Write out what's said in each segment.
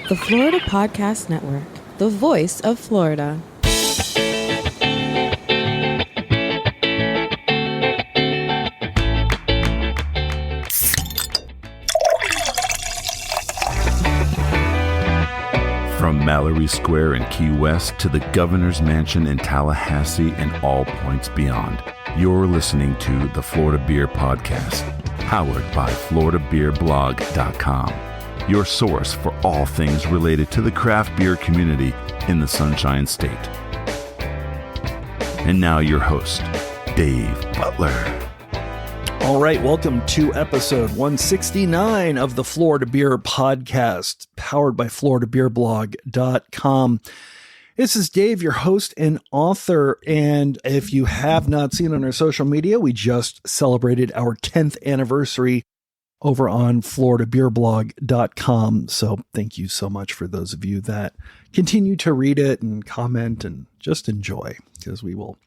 The Florida Podcast Network, the voice of Florida. From Mallory Square in Key West to the Governor's Mansion in Tallahassee and all points beyond, you're listening to the Florida Beer Podcast, powered by FloridaBeerBlog.com, your source for all things related to the craft beer community in the Sunshine State. And now your host, Dave Butler. All right, welcome to episode 169 of the Florida Beer Podcast, powered by FloridaBeerBlog.com. This is Dave, your host and author, and if you have not seen on our social media, we just celebrated our 10th anniversary over on FloridaBeerBlog.com. So thank you so much for those of you that continue to read it and comment and just enjoy, because we will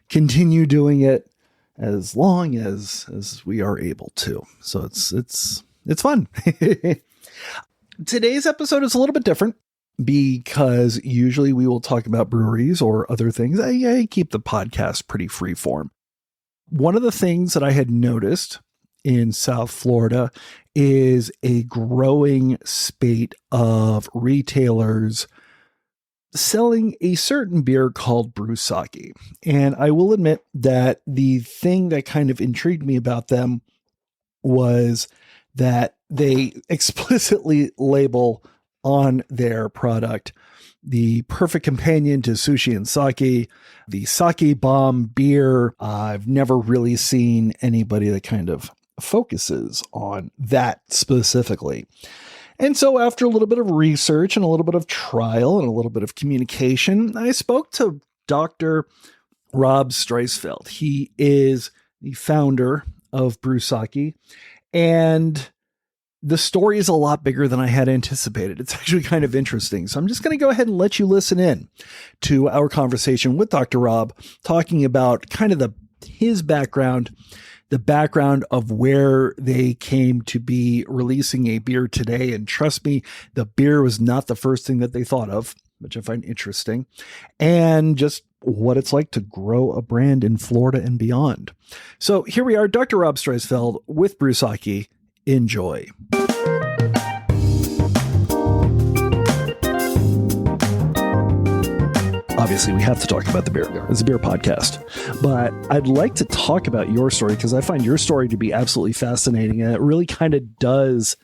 continue doing it as long as we are able to. So it's fun. Today's episode is a little bit different because usually we will talk about breweries or other things. I keep the podcast pretty free form. One of the things that I had noticed in South Florida is a growing spate of retailers selling a certain beer called Brewsaki. And I will admit that the thing that kind of intrigued me about them was that they explicitly label on their product the perfect companion to sushi and sake, the sake bomb beer. I've never really seen anybody that kind of focuses on that specifically. And so after a little bit of research and a little bit of trial and a little bit of communication, I spoke to Dr. Rob Streisfeld. He is the founder of Brewsaki, and the story is a lot bigger than I had anticipated. It's actually kind of interesting. So I'm just going to go ahead and let you listen in to our conversation with Dr. Rob, talking about kind of his background, the background of where they came to be releasing a beer today. And trust me, the beer was not the first thing that they thought of, which I find interesting, and just what it's like to grow a brand in Florida and beyond. So here we are, Dr. Rob Streisfeld with Brewsaki. Enjoy. Obviously, we have to talk about the beer. It's a beer podcast. But I'd like to talk about your story because I find your story to be absolutely fascinating. And it really kind of does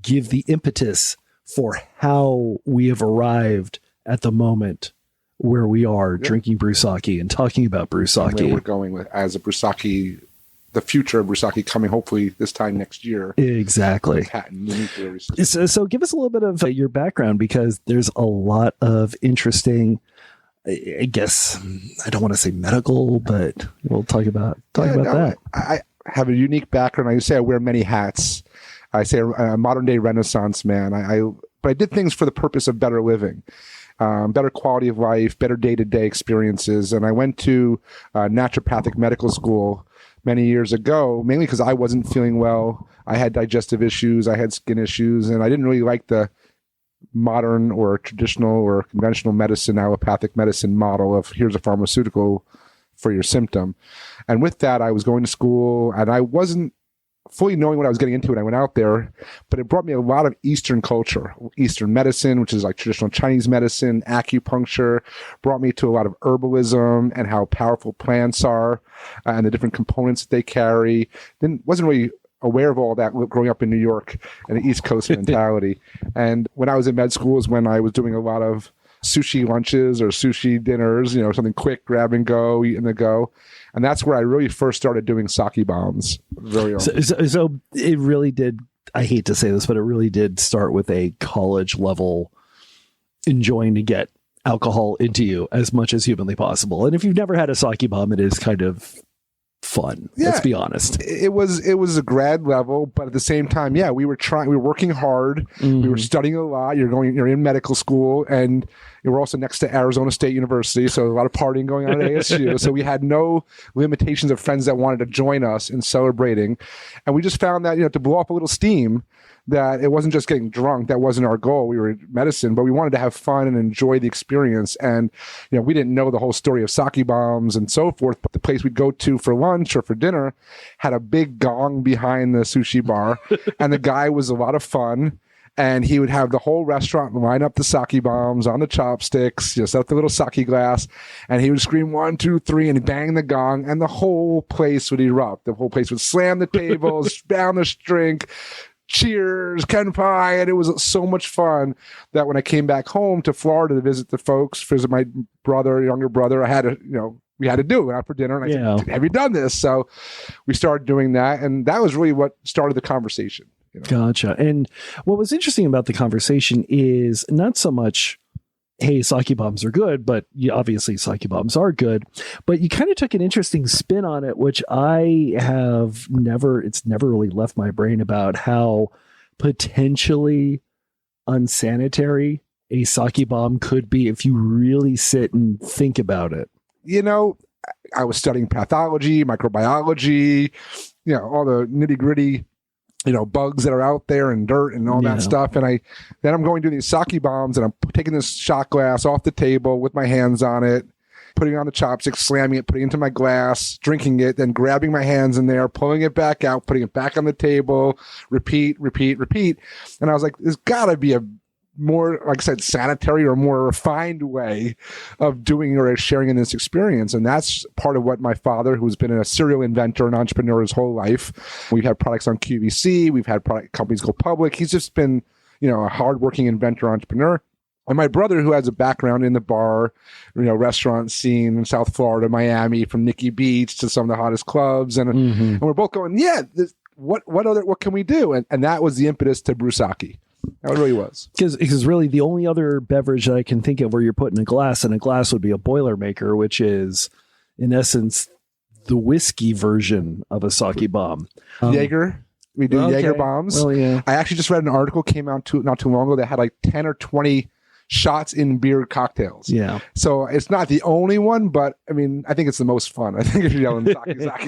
give the impetus for how we have arrived at the moment where we are drinking Brewsaki and talking about Brewsaki. Where we're going with as a Brewsaki, the future of Brewsaki coming hopefully this time next year. Exactly. So give us a little bit of your background, because there's a lot of interesting, I guess, I don't want to say medical, but we'll talk about that. I have a unique background. I say I wear many hats. I say a modern day Renaissance man. But I did things for the purpose of better living, better quality of life, better day-to-day experiences. And I went to naturopathic medical school many years ago, mainly because I wasn't feeling well. I had digestive issues. I had skin issues, and I didn't really like the modern or traditional or conventional medicine, allopathic medicine model of here's a pharmaceutical for your symptom. And with that, I was going to school, and I wasn't fully knowing what I was getting into when I went out there, but it brought me a lot of Eastern culture, Eastern medicine, which is like traditional Chinese medicine, acupuncture, brought me to a lot of herbalism and how powerful plants are and the different components that they carry. Wasn't really aware of all that growing up in New York and the East Coast mentality. And when I was in med school is when I was doing a lot of sushi lunches or sushi dinners, something quick, grab and go, eat and the go. And that's where I really first started doing sake bombs. Very early. So it really did, I hate to say this, but it really did start with a college level enjoying to get alcohol into you as much as humanly possible. And if you've never had a sake bomb, it is kind of fun. Yeah, let's be honest. It was a grad level, but at the same time, we were working hard. Mm-hmm. We were studying a lot. You're in medical school, and we're also next to Arizona State University, so a lot of partying going on at ASU. So we had no limitations of friends that wanted to join us in celebrating, and we just found that to blow off a little steam, that it wasn't just getting drunk. That wasn't our goal. We were medicine, but we wanted to have fun and enjoy the experience. And, we didn't know the whole story of sake bombs and so forth, but the place we'd go to for lunch or for dinner had a big gong behind the sushi bar. And the guy was a lot of fun. And he would have the whole restaurant line up the sake bombs on the chopsticks, set up the little sake glass, and he would scream 1, 2, 3, and he'd bang the gong, and the whole place would erupt. The whole place would slam the tables, down the drink, cheers, kenpai, and it was so much fun that when I came back home to Florida to visit the folks, visit my younger brother, I had to, we had to do it after dinner. And I said, have you done this? So we started doing that, and that was really what started the conversation. Gotcha. And what was interesting about the conversation is not so much, hey, sake bombs are good, but obviously sake bombs are good, but you kind of took an interesting spin on it, which it's never really left my brain, about how potentially unsanitary a sake bomb could be if you really sit and think about it. I was studying pathology, microbiology, all the nitty gritty, bugs that are out there and dirt and all that stuff. And I'm going to these sake bombs, and I'm taking this shot glass off the table with my hands on it, putting it on the chopsticks, slamming it, putting it into my glass, drinking it, then grabbing my hands in there, pulling it back out, putting it back on the table, repeat. And I was like, there's gotta be a more, like I said, sanitary or more refined way of doing or sharing in this experience. And that's part of what my father, who's been a serial inventor and entrepreneur his whole life. We've had products on QVC. We've had product companies go public. He's just been, a hardworking inventor, entrepreneur. And my brother, who has a background in the bar, restaurant scene in South Florida, Miami, from Nikki Beach to some of the hottest clubs. And we're both going, what can we do? And that was the impetus to Brewsaki. That really was. Because really the only other beverage that I can think of where you're putting a glass, and a glass would be a Boilermaker, which is in essence the whiskey version of a sake bomb. Jaeger. We do Jaeger bombs. Well, yeah. I actually just read an article, came out not too long ago, that had like 10 or 20 shots in beer cocktails. Yeah. So it's not the only one, but I mean, I think it's the most fun. I think if you're yelling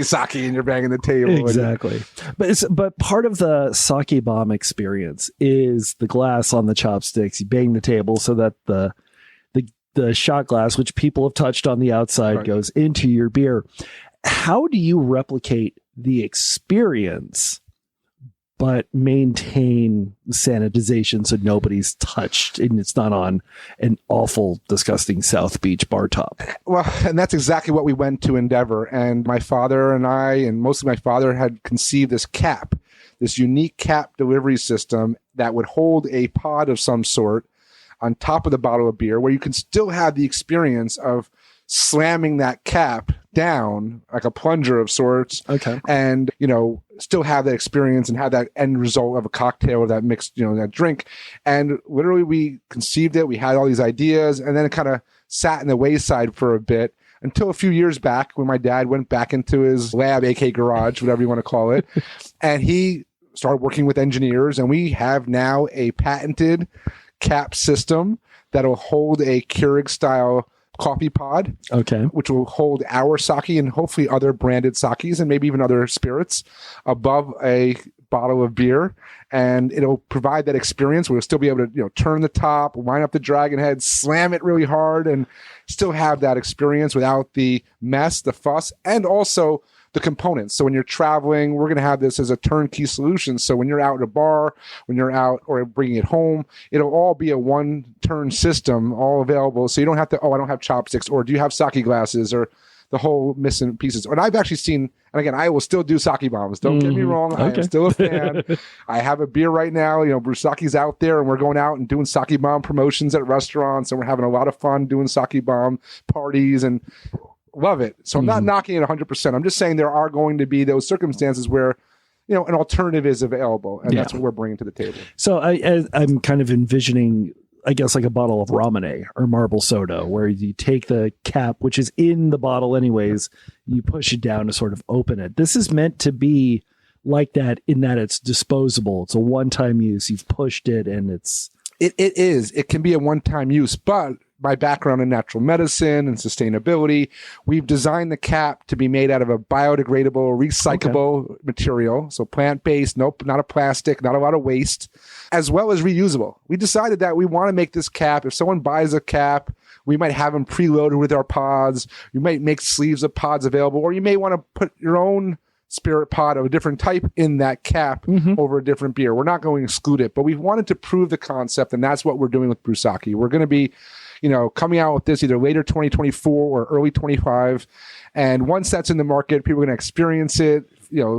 sake and you're banging the table. Exactly. But part of the sake bomb experience is the glass on the chopsticks. You bang the table so that the shot glass, which people have touched on the outside, goes into your beer. How do you replicate the experience but maintain sanitization so nobody's touched and it's not on an awful, disgusting South Beach bar top? Well, and that's exactly what we went to endeavor. And my father and I, and mostly my father, had conceived this unique cap delivery system that would hold a pod of some sort on top of the bottle of beer, where you can still have the experience of slamming that cap down like a plunger of sorts. Okay. And, still have that experience and have that end result of a cocktail or that mixed, that drink. And literally we conceived it. We had all these ideas, and then it kind of sat in the wayside for a bit until a few years back when my dad went back into his lab, aka garage, whatever you want to call it. And he started working with engineers, and we have now a patented cap system that'll hold a Keurig style coffee pod, which will hold our sake and hopefully other branded sakes and maybe even other spirits above a bottle of beer, and it'll provide that experience where we'll still be able to turn the top, line up the dragon head, slam it really hard, and still have that experience without the mess, the fuss, and also the components. So when you're traveling, we're going to have this as a turnkey solution. So when you're out at a bar, when you're out or bringing it home, it'll all be a one-turn system, all available. So you don't have to, I don't have chopsticks, or do you have sake glasses, or the whole missing pieces. And I've actually seen, and again, I will still do sake bombs. Don't get me wrong. I am still a fan. I have a beer right now. Brewsaki's out there, and we're going out and doing sake bomb promotions at restaurants, and we're having a lot of fun doing sake bomb parties, and love it. So I'm not knocking it 100%. I'm just saying there are going to be those circumstances where, an alternative is available, and that's what we're bringing to the table. So I'm kind of envisioning, I guess, like a bottle of Ramune or marble soda, where you take the cap, which is in the bottle anyways, you push it down to sort of open it. This is meant to be like that in that it's disposable. It's a one-time use. You've pushed it, and it is. It can be a one-time use, but my background in natural medicine and sustainability, we've designed the cap to be made out of a biodegradable, recyclable material. So plant-based, nope, not a plastic, not a lot of waste, as well as reusable. We decided that we want to make this cap. If someone buys a cap, we might have them preloaded with our pods. You might make sleeves of pods available, or you may want to put your own spirit pod of a different type in that cap over a different beer. We're not going to exclude it, but we wanted to prove the concept, and that's what we're doing with Brewsaki. We're going to be coming out with this either later 2024 or early 25. And once that's in the market, people are going to experience it,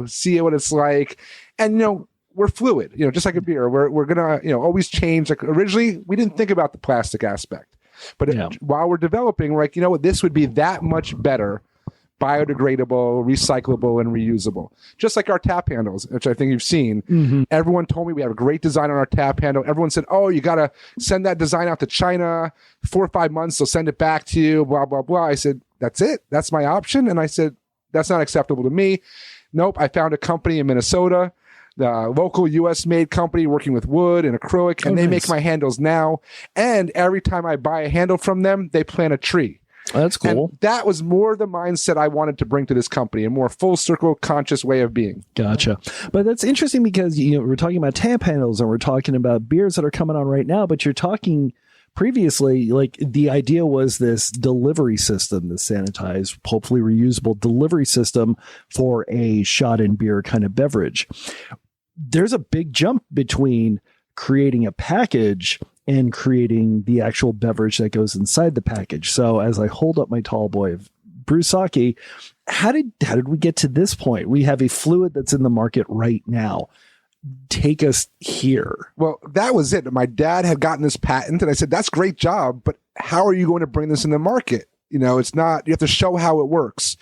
see what it's like. And, we're fluid, just like a beer. We're going to, always change. Like originally, we didn't think about the plastic aspect. But while we're developing, we're like, this would be that much better, biodegradable, recyclable, and reusable. Just like our tap handles, which I think you've seen. Everyone told me we have a great design on our tap handle. Everyone said, oh, you got to send that design out to China. 4 or 5 months, they'll send it back to you, blah, blah, blah. I said, that's it. That's my option. And I said, that's not acceptable to me. Nope. I found a company in Minnesota, the local U.S.-made company working with wood and acrylic, and they make my handles now. And every time I buy a handle from them, they plant a tree. That's cool. And that was more the mindset I wanted to bring to this company, a more full circle, conscious way of being. Gotcha. But that's interesting because we're talking about tap handles and we're talking about beers that are coming on right now, but you're talking previously, like the idea was this delivery system, the sanitized, hopefully reusable delivery system for a shot in beer kind of beverage. There's a big jump between creating a package and creating the actual beverage that goes inside the package. So as I hold up my tall boy of Brewsaki, how did we get to this point? We have a fluid that's in the market right now. Take us here. Well, that was it. My dad had gotten this patent and I said, that's a great job, but how are you going to bring this in the market? It's not, you have to show how it works.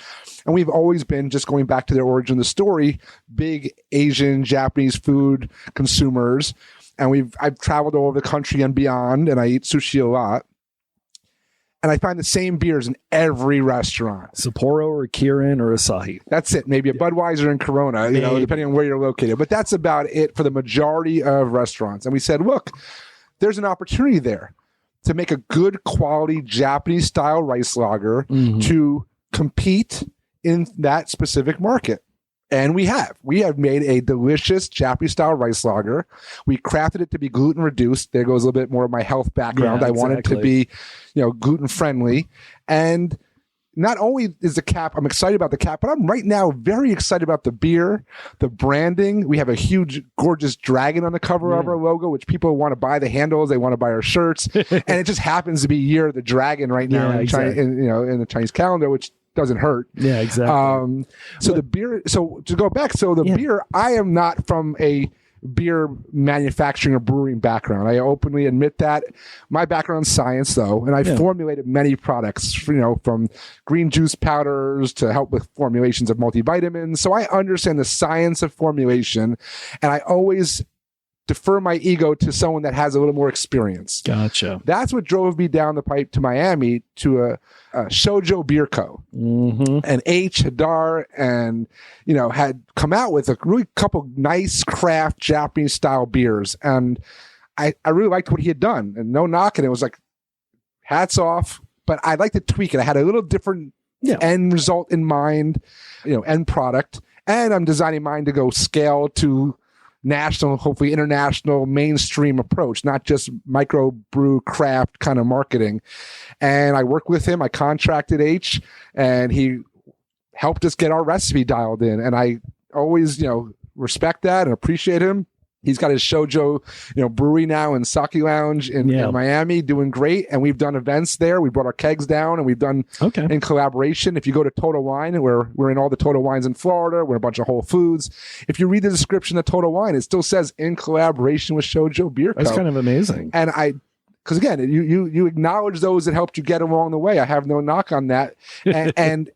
And we've always been, just going back to their origin of the story, big Asian, Japanese food consumers. And I've traveled all over the country and beyond, and I eat sushi a lot. And I find the same beers in every restaurant. Sapporo or Kirin or Asahi. That's it. Maybe a Budweiser and Corona, depending on where you're located. But that's about it for the majority of restaurants. And we said, look, there's an opportunity there to make a good quality Japanese style rice lager to compete in that specific market. And we have made a delicious Japanese style rice lager. We crafted it to be gluten reduced. There goes a little bit more of my health background. I want it to be, gluten friendly. And not only is the cap, I'm excited about the cap, but I'm right now very excited about the beer, the branding. We have a huge, gorgeous dragon on the cover of our logo, which people want to buy the handles. They want to buy our shirts. And it just happens to be Year of the Dragon right now in the Chinese calendar, which doesn't hurt. Yeah, exactly. The beer, so to go back, beer, I am not from a beer manufacturing or brewing background. I openly admit that. My background is science, though, and I formulated many products, from green juice powders to help with formulations of multivitamins. So I understand the science of formulation, and I always defer my ego to someone that has a little more experience. Gotcha. That's what drove me down the pipe to Miami to a Shoujo Beer Co. And H. Hadar and, had come out with a really couple nice craft Japanese style beers. And I really liked what he had done, and no knock. And it was like, hats off, but I'd like to tweak it. I had a little different end result in mind, end product. And I'm designing mine to go scale to national, hopefully international, mainstream approach, not just micro brew craft kind of marketing. And I worked with him. I contracted H, and he helped us get our recipe dialed in. And I always, respect that and appreciate him. He's got his Shoujo, brewery now in Sake Lounge in Miami, doing great. And we've done events there. We brought our kegs down, and we've done in collaboration. If you go to Total Wine, we're in all the Total Wines in Florida. We're in a bunch of Whole Foods. If you read the description of Total Wine, it still says in collaboration with Shoujo Beer Co. That's kind of amazing. And because again, you acknowledge those that helped you get along the way. I have no knock on that, and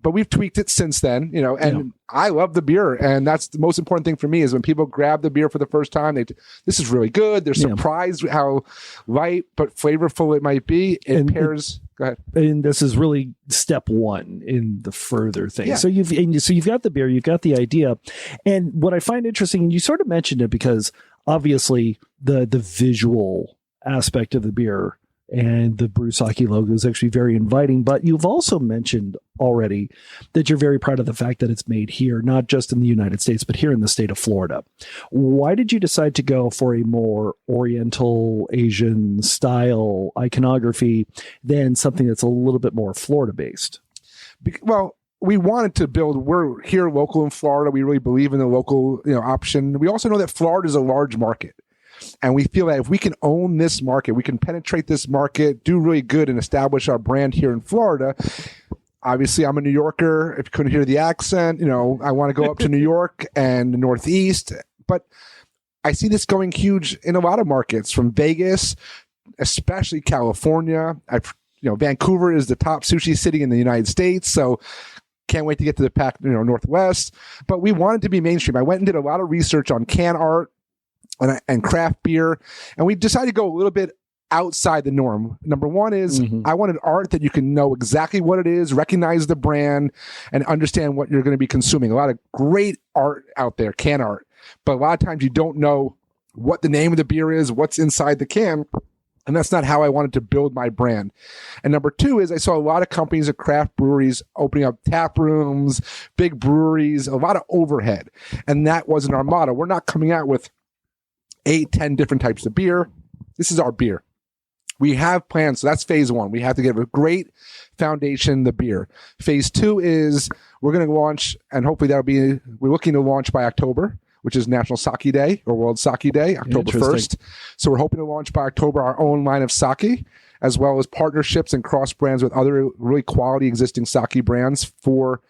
but we've tweaked it since then, And I love the beer, and that's the most important thing for me is when people grab the beer for the first time. This is really good. They're surprised how light but flavorful it might be. It pairs. Go ahead. And this is really step one in the further thing. Yeah. So you've got the beer, you've got the idea, and what I find interesting, and you sort of mentioned it because obviously the visual aspect of the beer And the Brewsaki logo is actually very inviting. But you've also mentioned already that you're very proud of the fact that it's made here, not just in the United States, but here in the state of Florida. Why did you decide to go for a more Oriental Asian style iconography than something that's a little bit more Florida based? Well, we wanted to build, we're here local in Florida. We really believe in the local, option. We also know that Florida is a large market. And we feel that if we can own this market, we can penetrate this market, do really good, and establish our brand here in Florida. Obviously, I'm a New Yorker. If you couldn't hear the accent, I want to go up to New York and the Northeast. But I see this going huge in a lot of markets, from Vegas, especially California. Vancouver is the top sushi city in the United States. So can't wait to get to the Pac, Northwest. But we wanted to be mainstream. I went and did a lot of research on can art and craft beer. And we decided to go a little bit outside the norm. Number one is I wanted art that you can know exactly what it is, recognize the brand, and understand what you're going to be consuming. A lot of great art out there, can art. But a lot of times you don't know what the name of the beer is, what's inside the can. And that's not how I wanted to build my brand. And number two is I saw a lot of companies of craft breweries opening up tap rooms, big breweries, a lot of overhead. And that wasn't our motto. We're not coming out with 8, 10 different types of beer. This is our beer. We have plans. So that's phase one. We have to get a great foundation, the beer. Phase two is we're going to launch, and hopefully we're looking to launch by October, which is National Sake Day or World Sake Day, October 1st. So we're hoping to launch by October our own line of sake, as well as partnerships and cross brands with other really quality existing sake brands for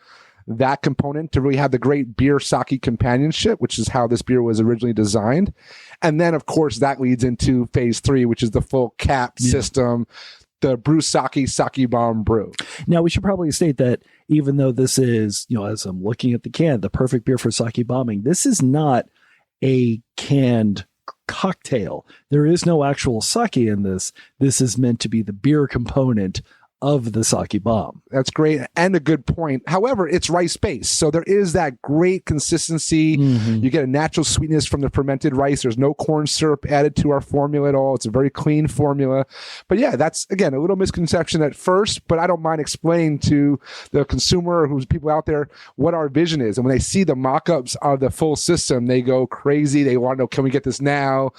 that component to really have the great beer sake companionship, which is how this beer was originally designed. And then, of course, that leads into phase three, which is the full cap system, the Brewsaki Sake Bomb brew. Now, we should probably state that even though this is, as I'm looking at the can, the perfect beer for sake bombing, this is not a canned cocktail. There is no actual sake in this. This is meant to be the beer component of the sake bomb. That's great and a good point. However, it's rice based, so there is that great consistency. You get a natural sweetness from the fermented rice. There's no corn syrup added to our formula at all. It's a very clean formula. But yeah, that's again a little misconception at first, but I don't mind explaining to the consumer or who's people out there what our vision is. And when they see the mock-ups of the full system, they go crazy. They want to know, can we get this now?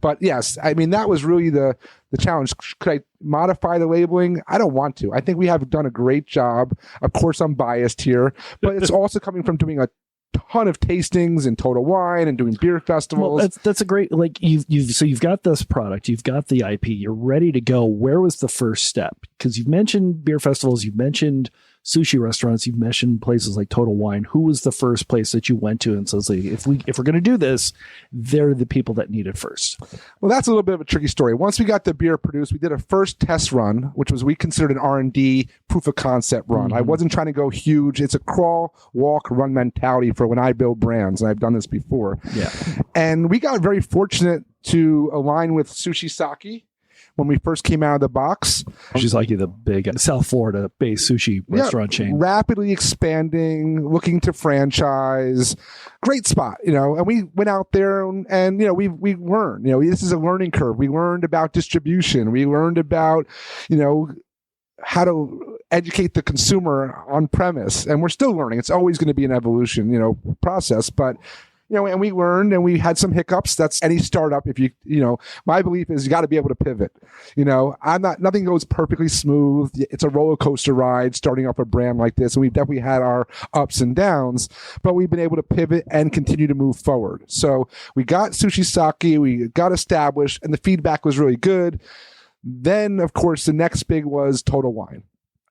But yes, I mean, that was really the challenge. Could I modify the labeling? I don't want to. I think we have done a great job. Of course, I'm biased here, but it's also coming from doing a ton of tastings in Total Wine and doing beer festivals. Well, that's a great, you've got this product, you've got the IP, you're ready to go. Where was the first step? Because you've mentioned beer festivals, you've mentioned sushi restaurants, you've mentioned places like Total Wine. Who was the first place that you went to and says, like, if we're going to do this, they're the people that need it first? Well, that's a little bit of a tricky story. Once we got the beer produced, we did a first test run, which was we considered an R&D proof of concept run. I wasn't trying to go huge. It's a crawl, walk, run mentality for when I build brands, and I've done this before. Yeah. And we got very fortunate to align with Sushi Sake when we first came out of the box. She's like the big South Florida based sushi restaurant chain. Rapidly expanding, looking to franchise. Great spot, and we went out there and we learned, this is a learning curve. We learned about distribution. We learned about, how to educate the consumer on premise. And we're still learning. It's always going to be an evolution, process, but and we learned and we had some hiccups. That's any startup. If my belief is you got to be able to pivot. Nothing goes perfectly smooth. It's a roller coaster ride starting up a brand like this. And we've definitely had our ups and downs, but we've been able to pivot and continue to move forward. So we got Sushi Sake, we got established, and the feedback was really good. Then, of course, the next big was Total Wine.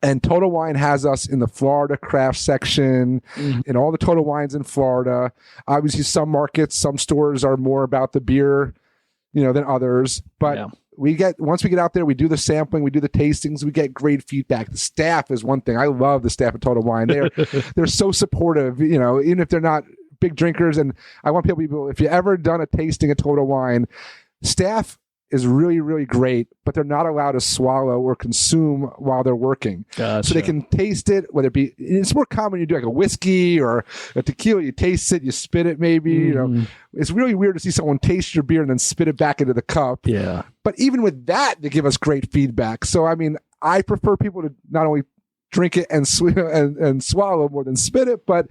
And Total Wine has us in the Florida craft section, in all the Total Wines in Florida. Obviously, some markets, some stores are more about the beer, than others. But once we get out there, we do the sampling, we do the tastings, we get great feedback. The staff is one thing. I love the staff at Total Wine. They're so supportive, even if they're not big drinkers. And I want people, if you ever done a tasting at Total Wine, staff is really, really great, but they're not allowed to swallow or consume while they're working. Gotcha. So they can taste it, whether it be, it's more common you do like a whiskey or a tequila, you taste it, you spit it maybe, you know. It's really weird to see someone taste your beer and then spit it back into the cup. Yeah. But even with that, they give us great feedback. So, I mean, I prefer people to not only drink it and swallow more than spit it, but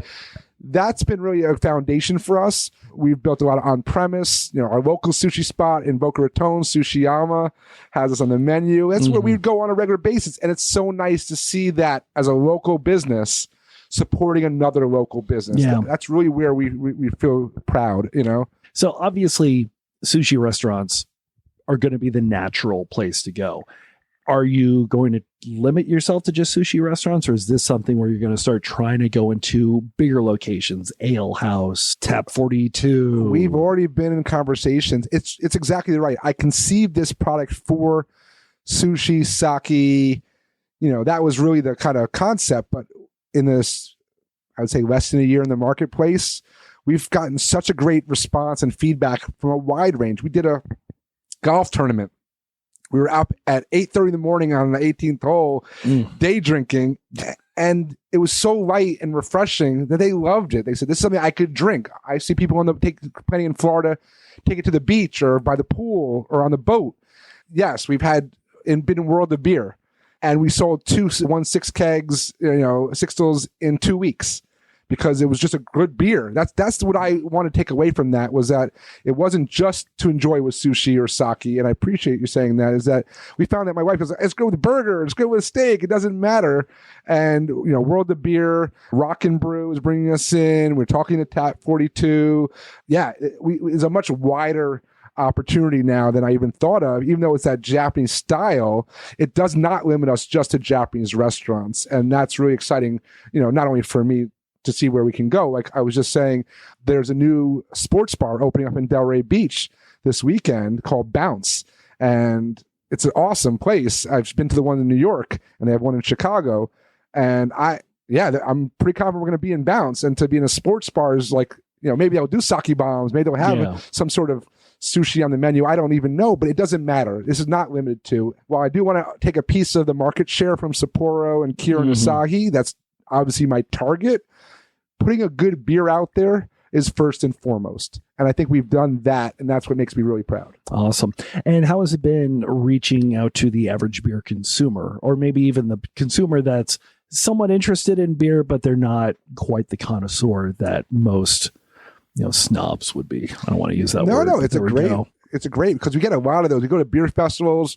that's been really a foundation for us. We've built a lot of on-premise. You know, our local sushi spot in Boca Raton, Sushiyama, has us on the menu. That's where we go on a regular basis. And it's so nice to see that as a local business supporting another local business. Yeah. That's really where we feel proud, you know? So obviously, sushi restaurants are going to be the natural place to go. Are you going to limit yourself to just sushi restaurants, or is this something where you're going to start trying to go into bigger locations, Ale House, Tap 42? We've already been in conversations. It's exactly right. I conceived this product for sushi, sake. You know, that was really the kind of concept. But in this, I would say less than a year in the marketplace, we've gotten such a great response and feedback from a wide range. We did a golf tournament. We were up at 8:30 in the morning on the 18th hole, day drinking, and it was so light and refreshing that they loved it. They said, this is something I could drink. I see people plenty in Florida, take it to the beach or by the pool or on the boat. Yes, we've been in World of Beer, and we sold 6 kegs, you know, sixtels in 2 weeks. Because it was just a good beer. That's what I want to take away from that, was that it wasn't just to enjoy with sushi or sake. And I appreciate you saying that, is that we found that my wife was like, let's go with a burger, let's go with a steak, it doesn't matter. And, you know, World of Beer, Rock and Brew is bringing us in. We're talking to Tap 42. Yeah, it's a much wider opportunity now than I even thought of. Even though it's that Japanese style, it does not limit us just to Japanese restaurants. And that's really exciting, you know, not only for me to see where we can go. Like I was just saying, there's a new sports bar opening up in Delray Beach this weekend called Bounce. And it's an awesome place. I've been to the one in New York, and they have one in Chicago. And I'm pretty confident we're going to be in Bounce. And to be in a sports bar is like, you know, maybe they'll do sake bombs. Maybe they'll have some sort of sushi on the menu. I don't even know, but it doesn't matter. This is not limited to. While I do want to take a piece of the market share from Sapporo and Kirin Asahi, that's obviously my target. Putting a good beer out there is first and foremost. And I think we've done that, and that's what makes me really proud. Awesome. And how has it been reaching out to the average beer consumer, or maybe even the consumer that's somewhat interested in beer, but they're not quite the connoisseur that most, you know, snobs would be? I don't want to use that word. No, it's a great, because we get a lot of those. We go to beer festivals,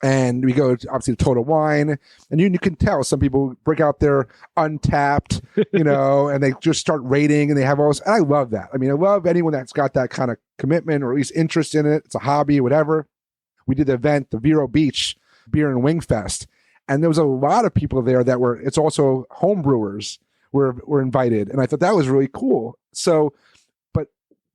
and we go obviously to Total Wine, and you can tell some people break out their Untapped, you know, and they just start rating, and they have all this. And I love that. I mean, I love anyone that's got that kind of commitment or at least interest in it. It's a hobby, whatever. We did the event, the Vero Beach Beer and Wing Fest, and there was a lot of people there that were. It's also home brewers were invited, and I thought that was really cool. So.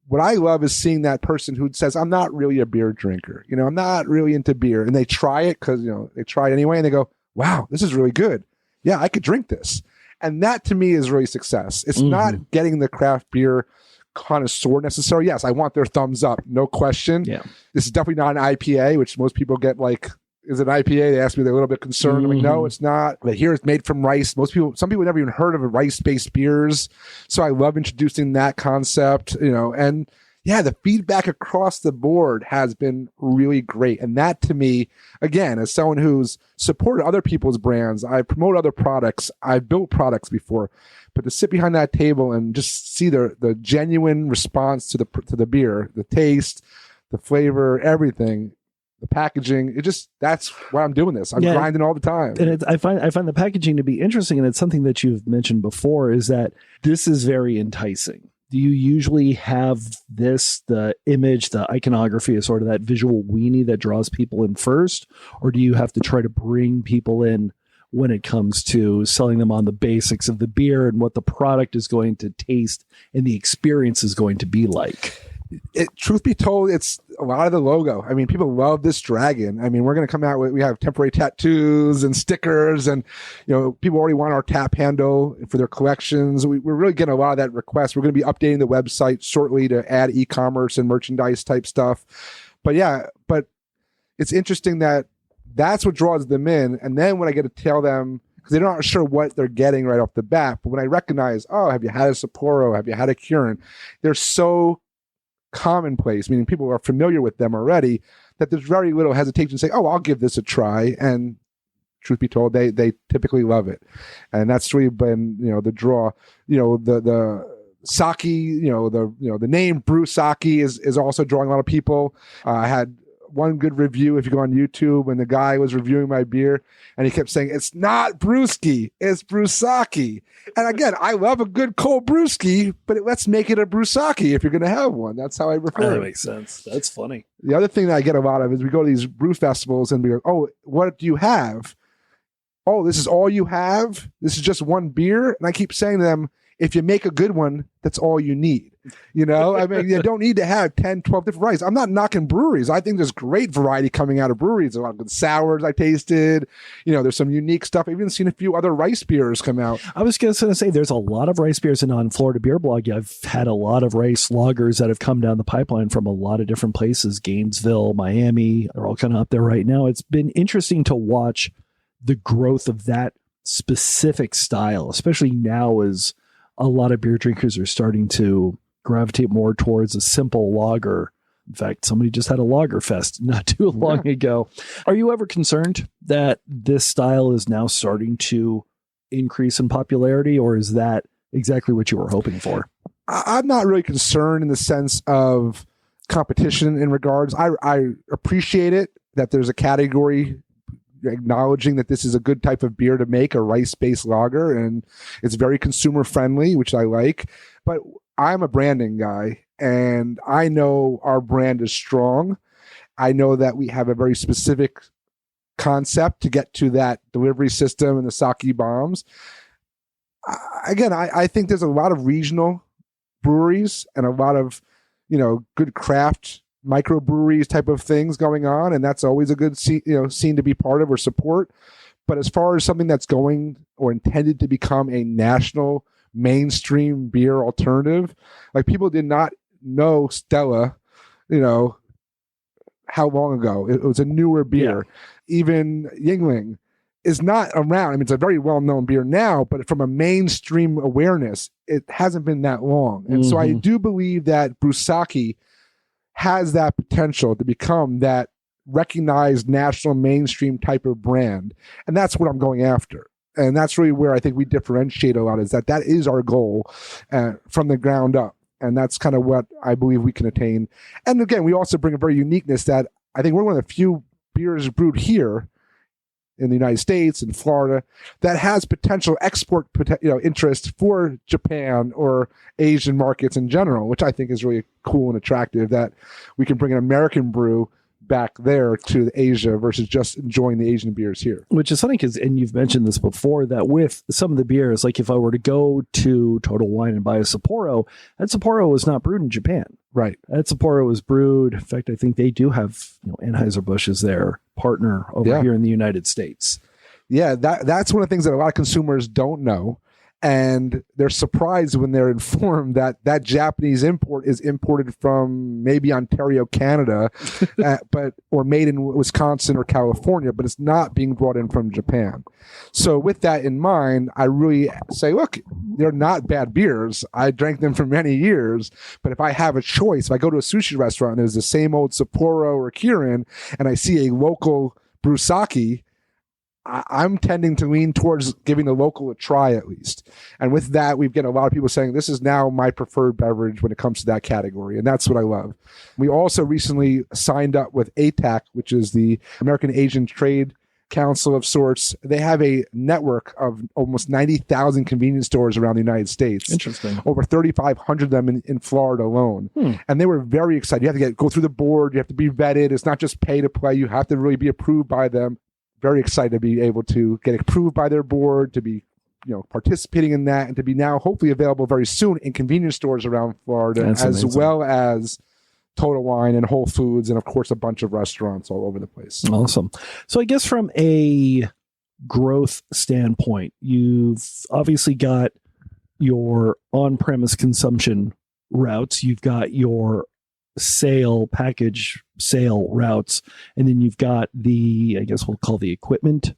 What I love is seeing that person who says, I'm not really a beer drinker. You know, I'm not really into beer. And they try it because, you know, they try it anyway. And they go, wow, this is really good. Yeah, I could drink this. And that to me is really success. It's not getting the craft beer connoisseur necessarily. Yes, I want their thumbs up. No question. Yeah. This is definitely not an IPA, which most people get like, is it an IPA? They ask me, they're a little bit concerned. I'm like, no, it's not. But here it's made from rice. Some people never even heard of rice-based beers. So I love introducing that concept, you know, and yeah, the feedback across the board has been really great. And that to me, again, as someone who's supported other people's brands, I promote other products, I've built products before, but to sit behind that table and just see the genuine response to the beer, the taste, the flavor, everything, the packaging, that's why I'm doing this. I'm grinding all the time. And I find the packaging to be interesting, and it's something that you've mentioned before, is that this is very enticing. Do you usually have the image, the iconography is sort of that visual weenie that draws people in first, or do you have to try to bring people in when it comes to selling them on the basics of the beer and what the product is going to taste and the experience is going to be like? Truth be told, it's a lot of the logo. I mean, people love this dragon. I mean, we're going to come out we have temporary tattoos and stickers, and, you know, people already want our tap handle for their collections. We're really getting a lot of that request. We're going to be updating the website shortly to add e-commerce and merchandise type stuff. But yeah, it's interesting that that's what draws them in. And then when I get to tell them, because they're not sure what they're getting right off the bat, but when I recognize, oh, have you had a Sapporo? Have you had a Kirin? They're so commonplace, meaning people are familiar with them already, that there's very little hesitation to say, oh, I'll give this a try. And truth be told, they typically love it. And that's really been, the draw. The sake, the name Brewsaki is also drawing a lot of people. I had one good review, if you go on YouTube, when the guy was reviewing my beer and he kept saying, it's not brewski, it's Brewsaki. And again, I love a good cold brewski, but let's make it a Brewsaki if you're going to have one. That's how I refer That it. makes sense. That's funny. The other thing that I get a lot of is we go to these brew festivals and we go, oh, what do you have? Oh, this is all you have? This is just one beer? And I keep saying to them, if you make a good one, that's all you need. You don't need to have 10, 12 different varieties. I'm not knocking breweries. I think there's great variety coming out of breweries. There's a lot of good sours I tasted. There's some unique stuff. I've even seen a few other rice beers come out. I was going to say, there's a lot of rice beers, and on Florida Beer Blog, I've had a lot of rice lagers that have come down the pipeline from a lot of different places. Gainesville, Miami, they're all kind of up there right now. It's been interesting to watch the growth of that specific style, especially now as a lot of beer drinkers are starting to gravitate more towards a simple lager. In fact, somebody just had a lager fest not too long ago. Are you ever concerned that this style is now starting to increase in popularity, or is that exactly what you were hoping for? I'm not really concerned in the sense of competition in regards. I appreciate it that there's a category acknowledging that this is a good type of beer to make, a rice-based lager, and it's very consumer friendly, which I like. But I'm a branding guy, and I know our brand is strong. I know that we have a very specific concept to get to that delivery system and the sake bombs. I think there's a lot of regional breweries and a lot of, good craft microbreweries type of things going on, and that's always a good scene to be part of or support. But as far as something that's going or intended to become a national mainstream beer alternative, like people did not know Stella, how long ago. It was a newer beer. Yeah. Even Yingling is not around. I mean, it's a very well-known beer now, but from a mainstream awareness, it hasn't been that long. And so I do believe that Brewsaki has that potential to become that recognized national mainstream type of brand. And that's what I'm going after. And that's really where I think we differentiate a lot, is that is our goal from the ground up. And that's kind of what I believe we can attain. And again, we also bring a very uniqueness that I think we're one of the few beers brewed here in the United States and Florida that has potential export interest for Japan or Asian markets in general, which I think is really cool and attractive, that we can bring an American brew back there to Asia versus just enjoying the Asian beers here. Which is funny because, and you've mentioned this before, that with some of the beers, like if I were to go to Total Wine and buy a Sapporo, that Sapporo was not brewed in Japan. Right. That Sapporo was brewed. In fact, I think they do have Anheuser-Busch as their partner over here in the United States. Yeah, that's one of the things that a lot of consumers don't know. And they're surprised when they're informed that that Japanese import is imported from maybe Ontario, Canada, or made in Wisconsin or California, but it's not being brought in from Japan. So with that in mind, I really say, look, they're not bad beers. I drank them for many years, but if I have a choice, if I go to a sushi restaurant and there's the same old Sapporo or Kirin, and I see a local Brewsaki, I'm tending to lean towards giving the local a try at least. And with that, we've got a lot of people saying this is now my preferred beverage when it comes to that category. And that's what I love. We also recently signed up with ATAC, which is the American Asian Trade Council of sorts. They have a network of almost 90,000 convenience stores around the United States. Interesting. Over 3,500 of them in Florida alone. And they were very excited. You have to go through the board. You have to be vetted. It's not just pay to play. You have to really be approved by them. Very excited to be able to get approved by their board, to be participating in that, and to be now hopefully available very soon in convenience stores around Florida. That's as amazing. Well as Total Wine and Whole Foods, and of course a bunch of restaurants all over the place. Awesome. So I guess from a growth standpoint, you've obviously got your on-premise consumption routes. You've got your package sale routes, and then you've got the, I guess we'll call the equipment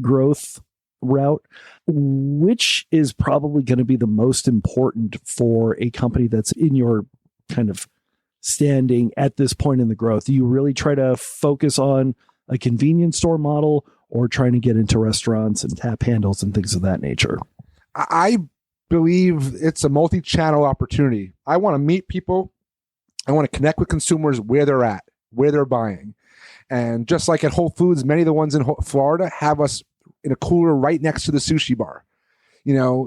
growth route. Which is probably going to be the most important for a company that's in your kind of standing at this point in the growth? Do you really try to focus on a convenience store model, or trying to get into restaurants and tap handles and things of that nature? I believe it's a multi-channel opportunity. I want to meet people. I want to connect with consumers where they're at, where they're buying. And just like at Whole Foods, many of the ones in Florida have us in a cooler right next to the sushi bar.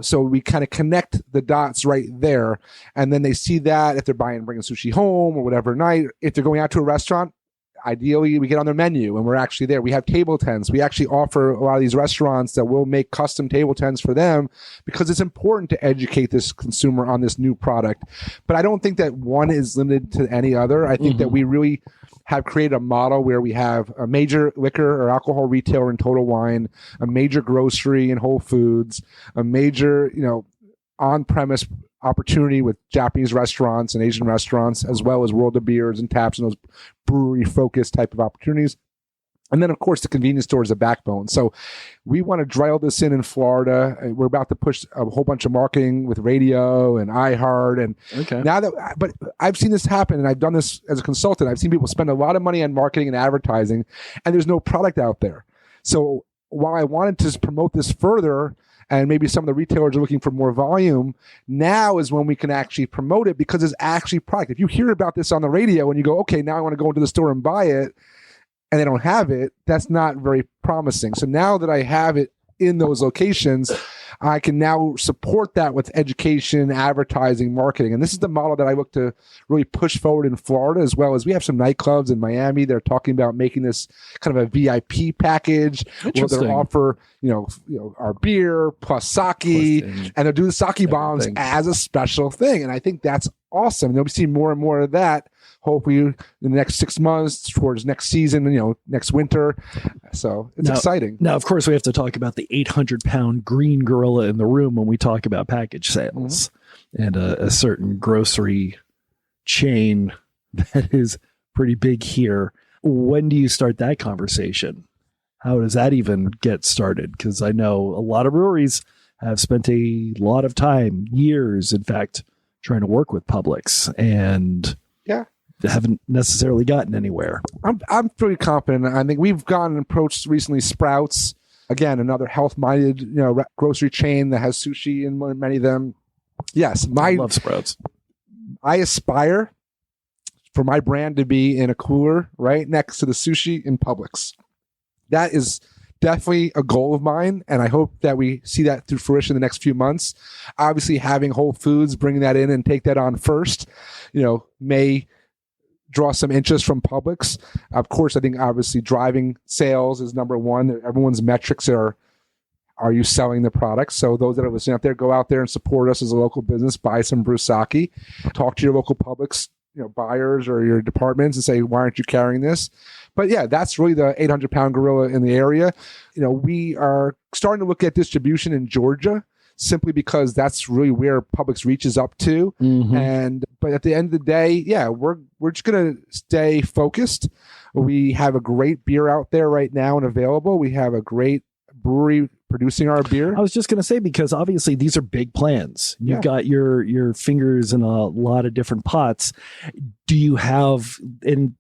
So we kind of connect the dots right there. And then they see that if they're bringing sushi home or whatever night, if they're going out to a restaurant, ideally we get on their menu and we're actually there. We have table tents. We actually offer a lot of these restaurants that will make custom table tents for them, because it's important to educate this consumer on this new product. But I don't think that one is limited to any other. I think that we really have created a model where we have a major liquor or alcohol retailer in Total Wine, a major grocery in Whole Foods, a major, on-premise opportunity with Japanese restaurants and Asian restaurants, as well as World of Beers and Taps and those brewery-focused type of opportunities. And then, of course, the convenience store is a backbone. So we want to drill this in Florida. We're about to push a whole bunch of marketing with radio and iHeart. And but I've seen this happen, and I've done this as a consultant. I've seen people spend a lot of money on marketing and advertising, and there's no product out there. So while I wanted to promote this further, and maybe some of the retailers are looking for more volume, now is when we can actually promote it, because it's actually product. If you hear about this on the radio and you go, okay, now I want to go into the store and buy it, and they don't have it, that's not very promising. So now that I have it in those locations, I can now support that with education, advertising, marketing. And this is the model that I look to really push forward in Florida, as well as we have some nightclubs in Miami. They're talking about making this kind of a VIP package where they'll offer, our beer plus sake, and they'll do the sake bombs as a special thing. And I think that's awesome. And we'll see more and more of that, hopefully in the next 6 months, towards next season, next winter. So it's exciting. Now, of course, we have to talk about the 800-pound green gorilla in the room when we talk about package sales, and a certain grocery chain that is pretty big here. When do you start that conversation? How does that even get started? Because I know a lot of breweries have spent a lot of time, years, in fact, trying to work with Publix, and haven't necessarily gotten anywhere. I'm pretty confident. I think we've gotten approached recently. Sprouts, again, another health-minded grocery chain that has sushi in many of them. Yes, I love Sprouts. I aspire for my brand to be in a cooler right next to the sushi in Publix. That is definitely a goal of mine, and I hope that we see that through fruition in the next few months. Obviously, having Whole Foods bring that in and take that on first, may draw some interest from Publix. Of course, I think obviously driving sales is number one. Everyone's metrics are you selling the product? So those that are listening out there, go out there and support us as a local business. Buy some Brewsaki. Talk to your local Publix buyers or your departments and say, why aren't you carrying this? But yeah, that's really the 800-pound gorilla in the area. We are starting to look at distribution in Georgia, simply because that's really where Publix reaches up to. But at the end of the day, we're just going to stay focused. We have a great beer out there right now and available. We have a great brewery producing our beer. I was just going to say, because obviously these are big plans. You've got your fingers in a lot of different pots. Do you have, and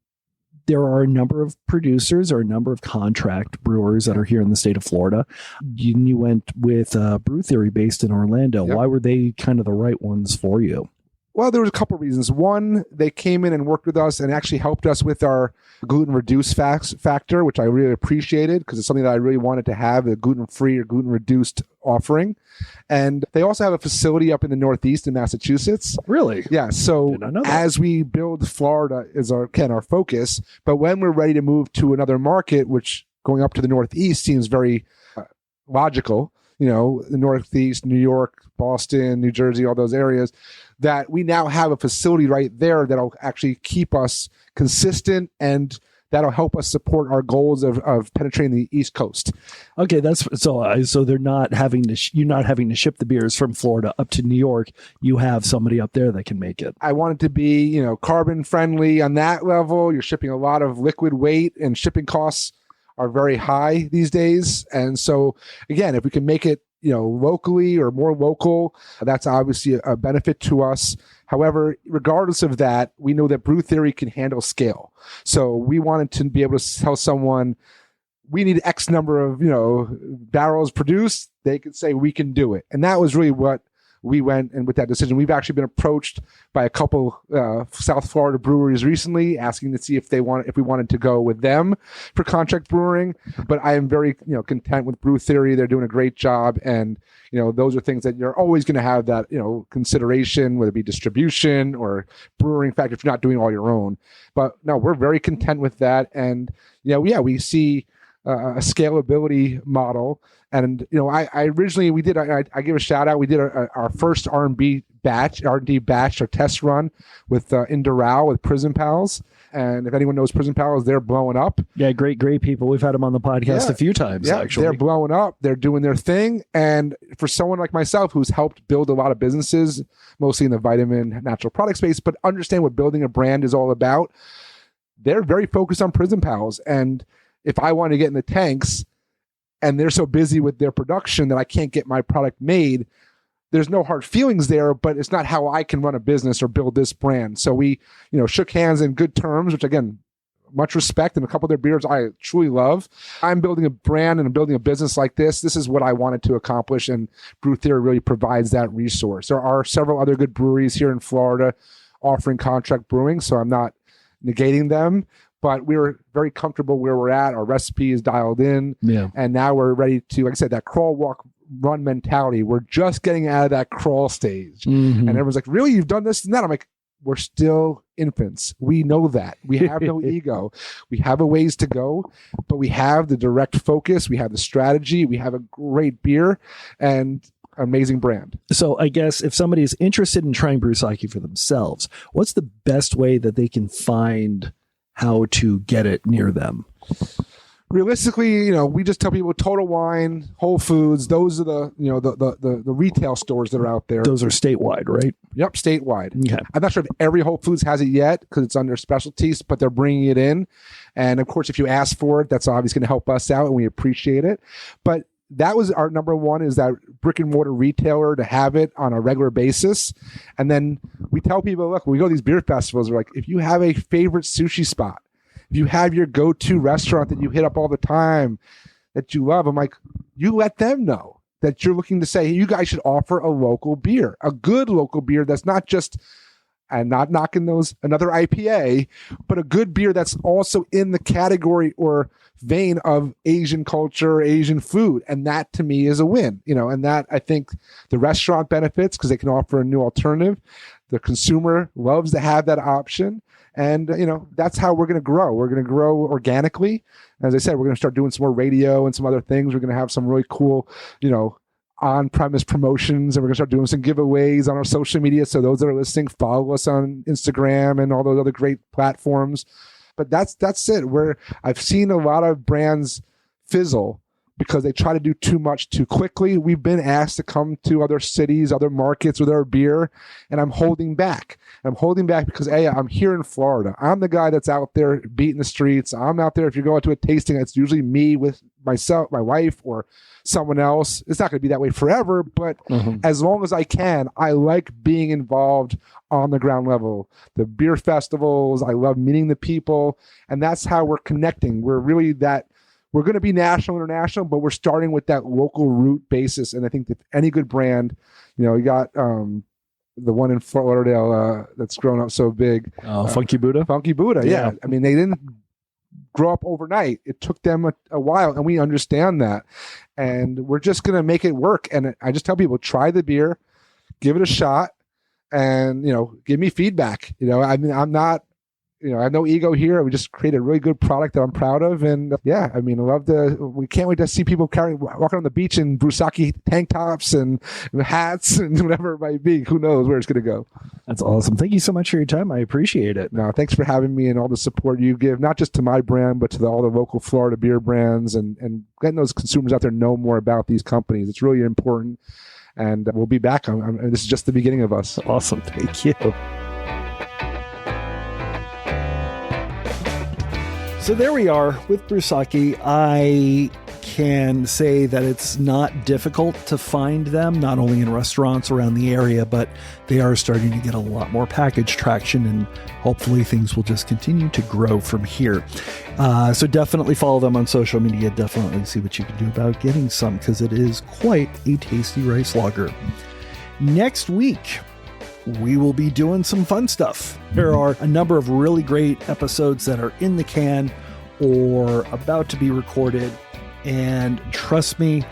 there are a number of producers or a number of contract brewers that are here in the state of Florida. You went with Brew Theory based in Orlando. Yep. Why were they kind of the right ones for you? Well, there was a couple of reasons. One, they came in and worked with us and actually helped us with our gluten-reduced factor, which I really appreciated, because it's something that I really wanted to have, a gluten-free or gluten-reduced offering. And they also have a facility up in the Northeast in Massachusetts. Really? Yeah. So as we build Florida is our focus, but when we're ready to move to another market, which going up to the Northeast seems very logical, the Northeast, New York, Boston, New Jersey, all those areas, that we now have a facility right there that'll actually keep us consistent and that'll help us support our goals of penetrating the East Coast. Okay, that's so they're not having to you're not having to ship the beers from Florida up to New York. You have somebody up there that can make it. I want it to be, carbon friendly on that level. You're shipping a lot of liquid weight, and shipping costs are very high these days. And so again, if we can make it, locally or more local, that's obviously a benefit to us. However, regardless of that, we know that Brew Theory can handle scale. So we wanted to be able to tell someone, we need X number of, barrels produced. They could say we can do it. And that was really what we went and with that decision. We've actually been approached by a couple South Florida breweries recently, asking to see if we wanted to go with them for contract brewing. But I am very content with Brew Theory. They're doing a great job, and those are things that you're always going to have that consideration, whether it be distribution or brewing. In fact, if you're not doing all your own. But no, we're very content with that, and we see a scalability model. And I originally I give a shout out. We did our first R&D batch, our test run with in Doral with Prison Pals. And if anyone knows Prison Pals, they're blowing up. Yeah, great people. We've had them on the podcast a few times. Yeah, actually, they're blowing up. They're doing their thing. And for someone like myself who's helped build a lot of businesses, mostly in the vitamin natural product space, but understand what building a brand is all about, they're very focused on Prison Pals. And if I want to get in the tanks, and they're so busy with their production that I can't get my product made, there's no hard feelings there, but it's not how I can run a business or build this brand. So we, shook hands in good terms, which again, much respect, and a couple of their beers I truly love. I'm building a brand and I'm building a business like this. This is what I wanted to accomplish, and Brew Theory really provides that resource. There are several other good breweries here in Florida offering contract brewing, so I'm not negating them. But we were very comfortable where we're at. Our recipe is dialed in. Yeah. And now we're ready to, like I said, that crawl, walk, run mentality. We're just getting out of that crawl stage. Mm-hmm. And everyone's like, really? You've done this and that? I'm like, we're still infants. We know that. We have no ego. We have a ways to go, but we have the direct focus. We have the strategy. We have a great beer and amazing brand. So I guess if somebody is interested in trying Brewsaki for themselves, what's the best way that they can find how to get it near them? Realistically, we just tell people Total Wine, Whole Foods, those are the retail stores that are out there. Those are statewide, right? Yep, statewide. Okay. I'm not sure if every Whole Foods has it yet because it's under specialties, but they're bringing it in. And of course, if you ask for it, that's obviously going to help us out, and we appreciate it. But that was our number one, is that brick and mortar retailer to have it on a regular basis. And then we tell people, look, when we go to these beer festivals, we're like, if you have a favorite sushi spot, if you have your go-to restaurant that you hit up all the time that you love, I'm like, you let them know that you're looking to say, hey, you guys should offer a local beer, a good local beer that's not just, and not knocking another IPA, but a good beer that's also in the category or vein of Asian culture, Asian food. And that to me is a win, and that I think the restaurant benefits because they can offer a new alternative. The consumer loves to have that option. And, that's how we're going to grow. We're going to grow organically. As I said, we're going to start doing some more radio and some other things. We're going to have some really cool, on-premise promotions, and we're going to start doing some giveaways on our social media. So those that are listening, follow us on Instagram and all those other great platforms. But that's it. I've seen a lot of brands fizzle because they try to do too much too quickly. We've been asked to come to other cities, other markets with our beer, and I'm holding back. I'm holding back because I'm here in Florida. I'm the guy that's out there beating the streets. I'm out there. If you go out to a tasting, it's usually me with myself, my wife, or someone else. It's not going to be that way forever, but as long as I can, I like being involved on the ground level. The beer festivals, I love meeting the people, and that's how we're connecting. We're really that. We're going to be national, international, but we're starting with that local root basis. And I think that any good brand, you got the one in Fort Lauderdale that's grown up so big. Funky Buddha? Funky Buddha, yeah. I mean, they didn't grow up overnight. It took them a while, and we understand that. And we're just going to make it work. And I just tell people, try the beer, give it a shot, and, give me feedback. I mean, I'm not I have no ego here. We just create a really good product that I'm proud of. And yeah, I mean, we can't wait to see people walking on the beach in Brewsaki tank tops and hats and whatever it might be. Who knows where it's going to go. That's awesome. Thank you so much for your time. I appreciate it. No, thanks for having me and all the support you give, not just to my brand, but to all the local Florida beer brands and letting those consumers out there know more about these companies. It's really important. And we'll be back. This is just the beginning of us. Awesome. Thank you. So there we are with Brewsaki. I can say that it's not difficult to find them, not only in restaurants around the area, but they are starting to get a lot more package traction, and hopefully things will just continue to grow from here. So definitely follow them on social media. Definitely see what you can do about getting some, because it is quite a tasty rice lager. Next week, we will be doing some fun stuff. There are a number of really great episodes that are in the can or about to be recorded. And trust me,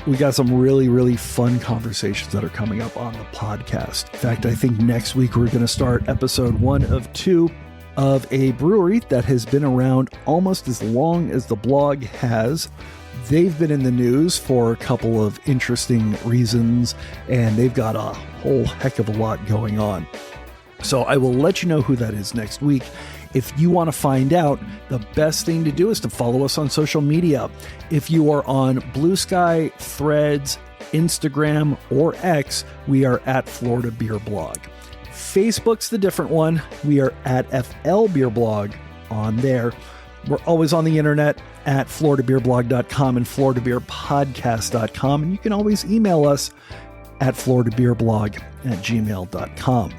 we got some really, really fun conversations that are coming up on the podcast. In fact, I think next week we're going to start episode 1 of 2 of a brewery that has been around almost as long as the blog has. They've been in the news for a couple of interesting reasons, and they've got a whole heck of a lot going on. So I will let you know who that is next week. If you want to find out, the best thing to do is to follow us on social media. If you are on Bluesky, Threads, Instagram, or X, we are at Florida Beer Blog. Facebook's the different one. We are at FL Beer Blog on there. We're always on the internet at floridabeerblog.com and floridabeerpodcast.com. And you can always email us at floridabeerblog@gmail.com.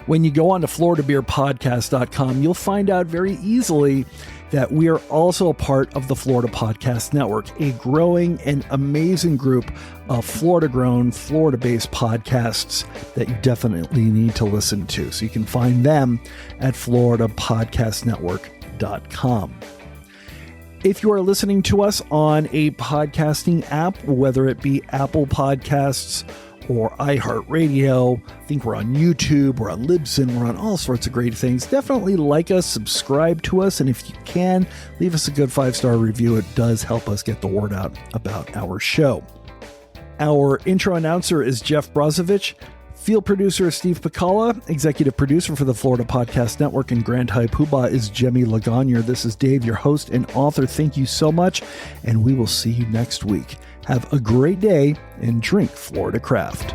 When you go on to floridabeerpodcast.com, you'll find out very easily that we are also a part of the Florida Podcast Network, a growing and amazing group of Florida-grown, Florida-based podcasts that you definitely need to listen to. So you can find them at floridapodcastnetwork.com. If you are listening to us on a podcasting app, whether it be Apple Podcasts or iHeartRadio, I think we're on YouTube, we're on Libsyn, we're on all sorts of great things. Definitely like us, subscribe to us, and if you can, leave us a good 5-star review. It does help us get the word out about our show. Our intro announcer is Jeff Brozovich. Field producer is Steve Pekala. Executive producer for the Florida Podcast Network and Grand High Poobah is Jemmy Legagneur. This is Dave, your host and author. Thank you so much, and we will see you next week. Have a great day and drink Florida Craft.